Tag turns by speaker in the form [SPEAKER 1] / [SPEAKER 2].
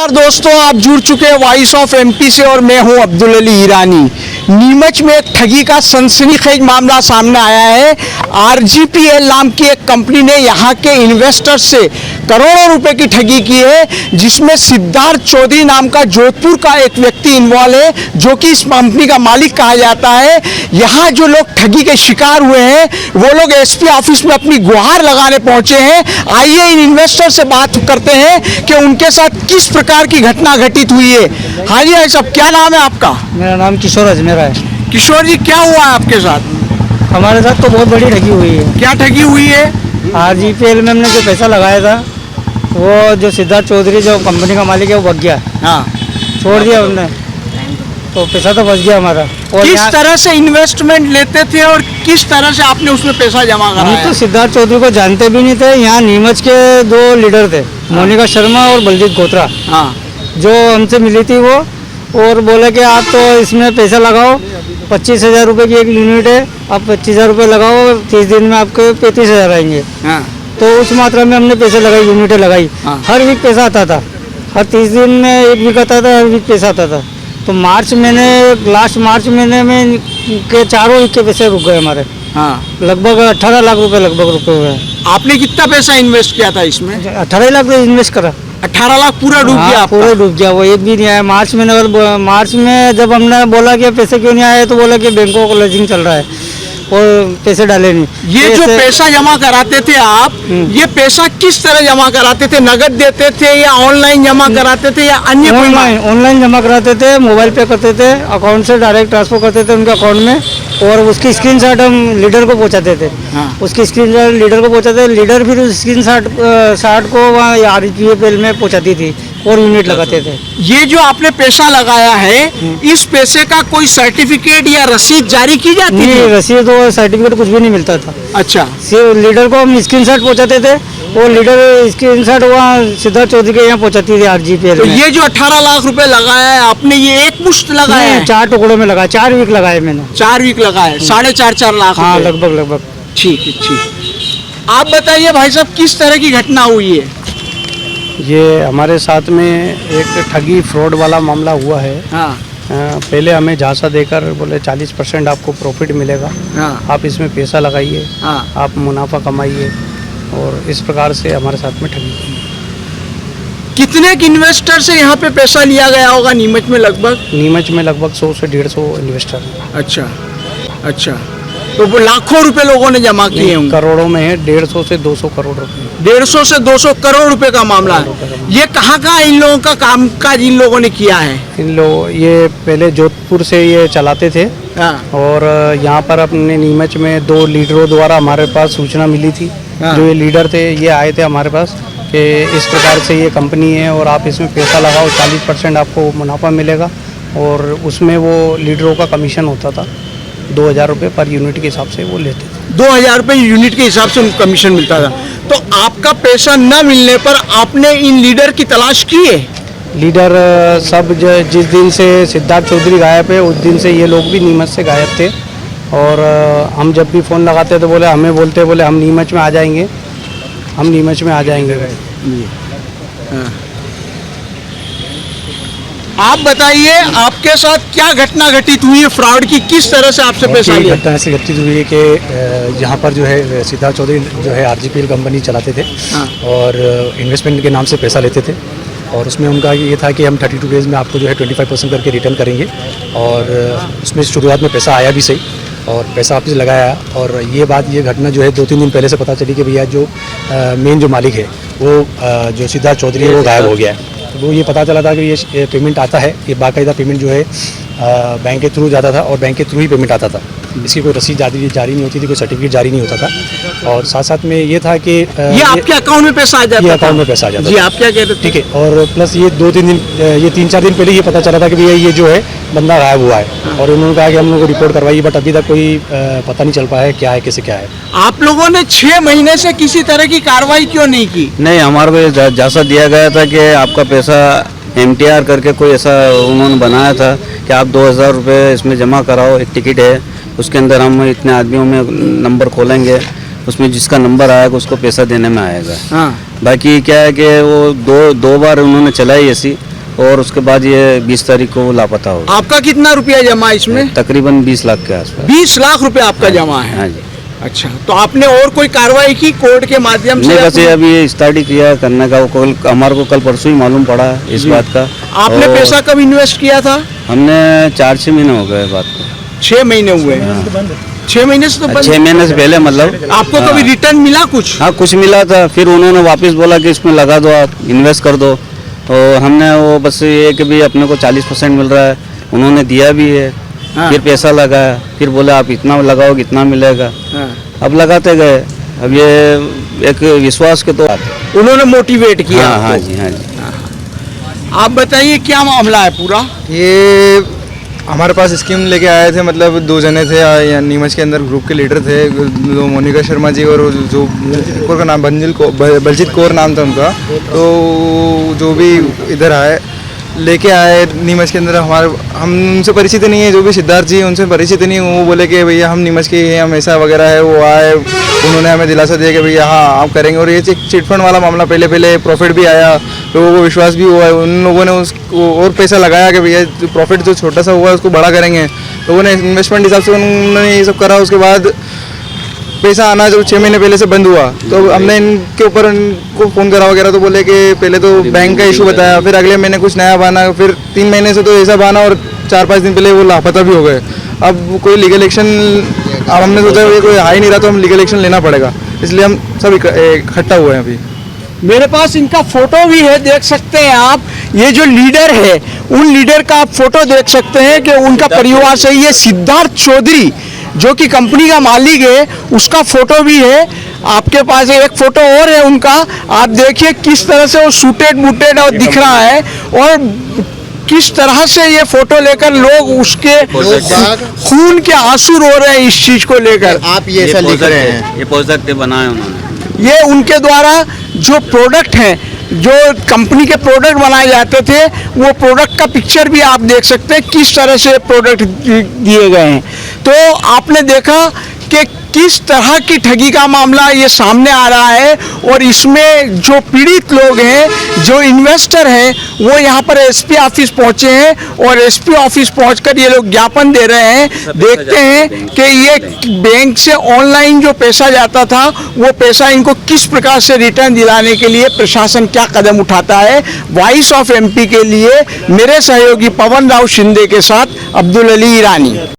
[SPEAKER 1] नमस्कार दोस्तों, आप जुड़ चुके हैं वॉइस ऑफ एमपी से और मैं हूं अब्दुल अली ईरानी। नीमच में एक ठगी का सनसनीखेज मामला सामने आया है। आरजीपीएल नाम की एक कंपनी ने यहां के इन्वेस्टर्स से करोड़ों रुपए की ठगी की है, जिसमें सिद्धार्थ चौधरी नाम का जोधपुर का एक व्यक्ति इन्वॉल्व है, जो कि इस कंपनी का मालिक कहा जाता है। यहाँ जो लोग ठगी के शिकार हुए हैं वो लोग एसपी ऑफिस में अपनी गुहार लगाने पहुंचे हैं। आइए इन इन्वेस्टर से बात करते हैं कि उनके साथ किस प्रकार की घटना घटित हुई है। हाँ जी भाई साहब, क्या नाम है आपका?
[SPEAKER 2] मेरा नाम किशोर अजमेरा है।
[SPEAKER 1] किशोर जी, क्या हुआ है आपके साथ?
[SPEAKER 2] हमारे साथ तो बहुत बड़ी ठगी हुई है।
[SPEAKER 1] क्या ठगी हुई है?
[SPEAKER 2] आरजीपीएल में हमने जो पैसा लगाया था, वो जो सिद्धार्थ चौधरी जो कंपनी का मालिक है वो भाग गया।
[SPEAKER 1] हाँ,
[SPEAKER 2] छोड़ दिया हमने, तो पैसा तो बच गया हमारा। और
[SPEAKER 1] किस तरह से इन्वेस्टमेंट लेते थे और किस तरह से आपने उसमें पैसा जमा
[SPEAKER 2] हम
[SPEAKER 1] कराया?
[SPEAKER 2] तो सिद्धार्थ चौधरी को जानते भी नहीं थे। यहाँ नीमच के दो लीडर थे, मोनिका शर्मा और बलजीत गोत्रा,
[SPEAKER 1] हाँ,
[SPEAKER 2] जो हमसे मिली थी वो, और बोले कि आप तो इसमें पैसा लगाओ, 25,000 रुपये की एक यूनिट है, आप 25,000 रुपये लगाओ, 30 दिन में आपके 35,000 आएंगे।
[SPEAKER 1] हाँ,
[SPEAKER 2] तो उस मात्रा में हमने पैसे लगाई, यूनिटें लगाई।
[SPEAKER 1] हाँ।
[SPEAKER 2] हर वीक पैसा आता था, हर 30 दिन में एक वीक आता था, हर वीक पैसा आता था। तो मार्च महीने, लास्ट मार्च महीने में के चारों वीक के पैसे रुक गए हमारे।
[SPEAKER 1] हाँ।
[SPEAKER 2] लगभग 18 लाख रुपए लगभग रुके हुए हैं।
[SPEAKER 1] आपने कितना पैसा इन्वेस्ट किया था इसमें?
[SPEAKER 2] 18 लाख इन्वेस्ट करा।
[SPEAKER 1] 18 लाख पूरा डूब गया आपका?
[SPEAKER 2] पूरा डूब गया, वो एक भी नहीं आया। मार्च महीने, मार्च में जब हमने बोला कि पैसे क्यों नहीं आए, तो बोला कि बैंकों को क्लोजिंग चल रहा है और पैसे डाले नहीं।
[SPEAKER 1] ये जो पैसा जमा कराते थे आप, ये पैसा किस तरह जमा कराते थे? नगद देते थे या ऑनलाइन जमा कराते थे या अन्य?
[SPEAKER 2] ऑनलाइन जमा कराते थे, मोबाइल पे करते थे, अकाउंट से डायरेक्ट ट्रांसफर करते थे उनके अकाउंट में, और उसकी स्क्रीनशॉट हम लीडर को पहुंचाते थे।
[SPEAKER 1] हाँ।
[SPEAKER 2] उसकी स्क्रीनशॉट लीडर को पहुंचाते, लीडर फिर उस स्क्रीनशॉट को वहाँ आरजीपीएल में पहुंचाती थी और यूनिट लगाते थे।
[SPEAKER 1] ये जो आपने पैसा लगाया है, इस पैसे का कोई सर्टिफिकेट या रसीद जारी की जाती
[SPEAKER 2] नहीं,
[SPEAKER 1] है?
[SPEAKER 2] रसीद और सर्टिफिकेट कुछ भी नहीं मिलता था।
[SPEAKER 1] अच्छा,
[SPEAKER 2] सिर्फ लीडर को हम स्क्रीनशॉट पहुंचाते थे, और लीडर स्क्रीनशॉट वहाँ सिद्धार्थ चौधरी के यहाँ पहुंचाती थी आरजीपीएल
[SPEAKER 1] तो
[SPEAKER 2] में।
[SPEAKER 1] ये जो 18 लाख रुपए लगाया है आपने, ये एक मुश्त लगाया है?
[SPEAKER 2] 4 टुकड़ों में लगाया, 4 वीक लगाए मैंने।
[SPEAKER 1] 4 वीक लगाए, 4.5 लाख
[SPEAKER 2] हाँ,
[SPEAKER 1] रुपए।
[SPEAKER 2] लगभग।
[SPEAKER 1] ठीक है, ठीक। आप बताइए भाई साहब, किस तरह की घटना हुई है?
[SPEAKER 3] ये हमारे साथ में एक ठगी फ्रॉड वाला मामला हुआ है।
[SPEAKER 1] हाँ,
[SPEAKER 3] पहले हमें झांसा देकर बोले 40% आपको प्रॉफिट मिलेगा,
[SPEAKER 1] हाँ,
[SPEAKER 3] आप इसमें पैसा लगाइए,
[SPEAKER 1] हाँ।
[SPEAKER 3] आप मुनाफा कमाइए, और इस प्रकार से हमारे साथ में ठगी की।
[SPEAKER 1] कितने इन्वेस्टर से यहाँ पे पैसा लिया गया होगा नीमच में लगभग?
[SPEAKER 3] नीमच में लगभग 100 से 150 इन्वेस्टर हैं।
[SPEAKER 1] अच्छा, अच्छा, तो वो लाखों रुपए लोगों ने जमा किए होंगे?
[SPEAKER 3] करोड़ों में है, 150 से 200 करोड़ रुपए।
[SPEAKER 1] 150 से 200 करोड़ रुपए का मामला है। ये कहाँ इन लोगों का कामकाज इन लोगों ने किया है?
[SPEAKER 3] इन लोग ये पहले जोधपुर से ये चलाते थे,
[SPEAKER 1] हाँ,
[SPEAKER 3] और यहाँ पर अपने नीमच में 2 लीडरों द्वारा हमारे पास सूचना मिली थी।
[SPEAKER 1] हाँ।
[SPEAKER 3] जो ये लीडर थे, ये आए थे हमारे पास कि इस प्रकार से ये कंपनी है और आप इसमें पैसा लगाओ, 40% आपको मुनाफा मिलेगा, और उसमें वो लीडरों का कमीशन होता था 2,000 रुपये पर यूनिट के हिसाब से वो लेते थे।
[SPEAKER 1] 2,000 रुपये यूनिट के हिसाब से उनको कमीशन मिलता था। तो आपका पैसा न मिलने पर आपने इन लीडर की तलाश की है?
[SPEAKER 3] लीडर सब जिस दिन से सिद्धार्थ चौधरी गायब है, उस दिन से ये लोग भी नीमच से गायब थे। और हम जब भी फ़ोन लगाते तो बोले, हमें बोलते बोले हम नीमच में आ जाएंगे, हम नीमच में आ जाएंगे।
[SPEAKER 1] हाँ। आप बताइए, आपके साथ क्या घटना घटित हुई है फ्रॉड की? किस तरह से आपसे पैसा लिया?
[SPEAKER 4] घटना ऐसी घटित हुई है कि यहाँ पर जो है सिद्धार्थ चौधरी जो है आरजीपीएल कंपनी चलाते थे।
[SPEAKER 1] हाँ।
[SPEAKER 4] और इन्वेस्टमेंट के नाम से पैसा लेते थे, और उसमें उनका ये था कि हम 32 डेज़ में आपको जो है 25% करके रिटर्न करेंगे। और उसमें शुरुआत में पैसा आया भी सही, और पैसा वापस लगाया। और ये घटना जो है 2-3 दिन पहले से पता चली कि भैया जो मेन जो मालिक है वो जो सिद्धार्थ चौधरी है वो गायब हो गया है। तो वो ये पता चला था कि ये पेमेंट आता है, ये बाकायदा पेमेंट जो है बैंक के थ्रू जाता था, और बैंक के थ्रू ही पेमेंट आता था। इसकी कोई रसीद जारी नहीं होती थी, कोई सर्टिफिकेट जारी नहीं होता था। और साथ साथ में ये था कि
[SPEAKER 1] ये आपके अकाउंट में पैसा आ जाता था?
[SPEAKER 4] ये अकाउंट में पैसा आ जाता
[SPEAKER 1] जी,
[SPEAKER 4] था।
[SPEAKER 1] आप क्या कह रहे थे?
[SPEAKER 4] ठीक है। और प्लस ये 3-4 दिन पहले ये पता चला था कि भैया ये जो है बंदा गायब हुआ है, और उन्होंने कहा कि हम लोग को रिपोर्ट करवाइए, बट अभी तक कोई पता नहीं चल पाया है क्या है, कैसे क्या है।
[SPEAKER 1] आप लोगों ने 6 महीने से किसी तरह की कार्रवाई क्यों नहीं की?
[SPEAKER 5] नहीं, हमारे को जैसा दिया गया था कि आपका पैसा MTR करके कोई ऐसा उन्होंने बनाया था कि आप 2,000 रुपये इसमें जमा कराओ, एक टिकट है, उसके अंदर हम इतने आदमियों में नंबर खोलेंगे, उसमें जिसका नंबर आएगा उसको पैसा देने में आएगा।
[SPEAKER 1] हाँ।
[SPEAKER 5] बाकी क्या है कि वो दो बार उन्होंने चलाई ऐसी, और उसके बाद ये 20 तारीख को लापता हो गया।
[SPEAKER 1] आपका कितना रुपया जमा इसमें?
[SPEAKER 5] तकरीबन 20 लाख के आसपास।
[SPEAKER 1] 20 लाख रुपए आपका जमा है।
[SPEAKER 5] हाँ जी।
[SPEAKER 1] अच्छा, तो आपने और कोई कार्रवाई की कोर्ट के माध्यम से?
[SPEAKER 5] नहीं, बस ये अभी स्टार्ट ही किया करने का। वो कल हमारे को कल परसों ही मालूम पड़ा इस बात का।
[SPEAKER 1] आपने
[SPEAKER 5] और
[SPEAKER 1] पैसा कब इन्वेस्ट किया था?
[SPEAKER 5] हमने 4-6 महीने हो गए बात को।
[SPEAKER 1] 6 महीने हुए। 6 महीने से तो बंद।
[SPEAKER 5] 6 महीने से पहले मतलब।
[SPEAKER 1] आपको
[SPEAKER 5] हाँ।
[SPEAKER 1] कभी रिटर्न मिला कुछ?
[SPEAKER 5] हाँ, कुछ मिला था। फिर उन्होंने वापस बोला कि इसमें लगा दो, आप इन्वेस्ट कर दो। तो हमने वो बस ये कि भी अपने को 40% मिल रहा है, उन्होंने दिया भी है।
[SPEAKER 1] हाँ।
[SPEAKER 5] फिर पैसा लगाया, फिर बोले आप इतना लगाओ कितना मिलेगा।
[SPEAKER 1] हाँ।
[SPEAKER 5] अब लगाते गए। अब ये एक विश्वास के तो
[SPEAKER 1] उन्होंने मोटिवेट किया
[SPEAKER 5] हाँ हाँ
[SPEAKER 1] आपको।
[SPEAKER 5] जी, हाँ जी।
[SPEAKER 1] आप बताइए क्या मामला है पूरा?
[SPEAKER 6] ये हमारे पास स्कीम लेके आए थे, मतलब 2 जने थे यहाँ नीमच के अंदर, ग्रुप के लीडर थे, जो मोनिका शर्मा जी और जो कौर का नाम बलजीत कौर नाम था उनका। तो जो भी इधर आए लेके आए नीमच के अंदर, हम उनसे परिचित नहीं है, जो भी सिद्धार्थ जी उनसे परिचित नहीं। वो बोले कि भैया हम नीमच के हैं, हम ऐसा वगैरह है। वो आए, उन्होंने हमें दिलासा दिया कि भैया हाँ आप करेंगे। और ये चिटफंड वाला मामला पहले प्रॉफिट भी आया, लोगों को विश्वास भी हुआ। उन लोगों ने उसको और पैसा लगाया कि भैया प्रॉफिट जो छोटा सा हुआ है उसको बड़ा करेंगे। लोगों ने इन्वेस्टमेंट हिसाब से उन्होंने ये सब करा। उसके बाद पैसा आना जो 6 महीने पहले से बंद हुआ, तो हमने इनके ऊपर इनको फ़ोन करा वगैरह। तो बोले कि पहले तो बैंक का इशू बताया, फिर अगले महीने कुछ नया बहाना, फिर 3 महीने से तो ऐसा बहाना, और 4-5 दिन पहले वो लापता भी हो गए। अब कोई लीगल एक्शन, अब हमने सोचा ये कोई आ ही नहीं रहा तो हम लीगल एक्शन लेना पड़ेगा, इसलिए हम सब इकट्ठा हुए हैं अभी।
[SPEAKER 1] मेरे पास इनका फोटो भी है, देख सकते हैं आप। ये जो लीडर है, उन लीडर का आप फोटो देख सकते हैं कि उनका परिवार से। ये सिद्धार्थ चौधरी जो कि कंपनी का मालिक है, उसका फोटो भी है आपके पास। एक फोटो और है उनका, आप देखिए किस तरह से वो सूटेड बूटेड और दिख रहा है, और किस तरह से ये फोटो लेकर लोग उसके खून के आंसू रो रहे हैं इस चीज को लेकर।
[SPEAKER 6] आप ये ऐसा लिख रहे हैं,
[SPEAKER 5] ये प्रोजेक्ट बनाया उन्होंने।
[SPEAKER 1] ये उनके द्वारा जो प्रोडक्ट हैं, जो कंपनी के प्रोडक्ट बनाए जाते थे, वो प्रोडक्ट का पिक्चर भी आप देख सकते हैं किस तरह से प्रोडक्ट दिए गए हैं। तो आपने देखा कि किस तरह की ठगी का मामला ये सामने आ रहा है। और इसमें जो पीड़ित लोग हैं, जो इन्वेस्टर हैं, वो यहाँ पर एसपी ऑफिस पहुँचे हैं, और एसपी ऑफिस पहुँचकर ये लोग ज्ञापन दे रहे हैं। देखते हैं कि ये बैंक से ऑनलाइन जो पैसा जाता था, वो पैसा इनको किस प्रकार से रिटर्न दिलाने के लिए प्रशासन क्या कदम उठाता है। वॉइस ऑफ एमपी के लिए मेरे सहयोगी पवन राव शिंदे के साथ अब्दुल अली ईरानी।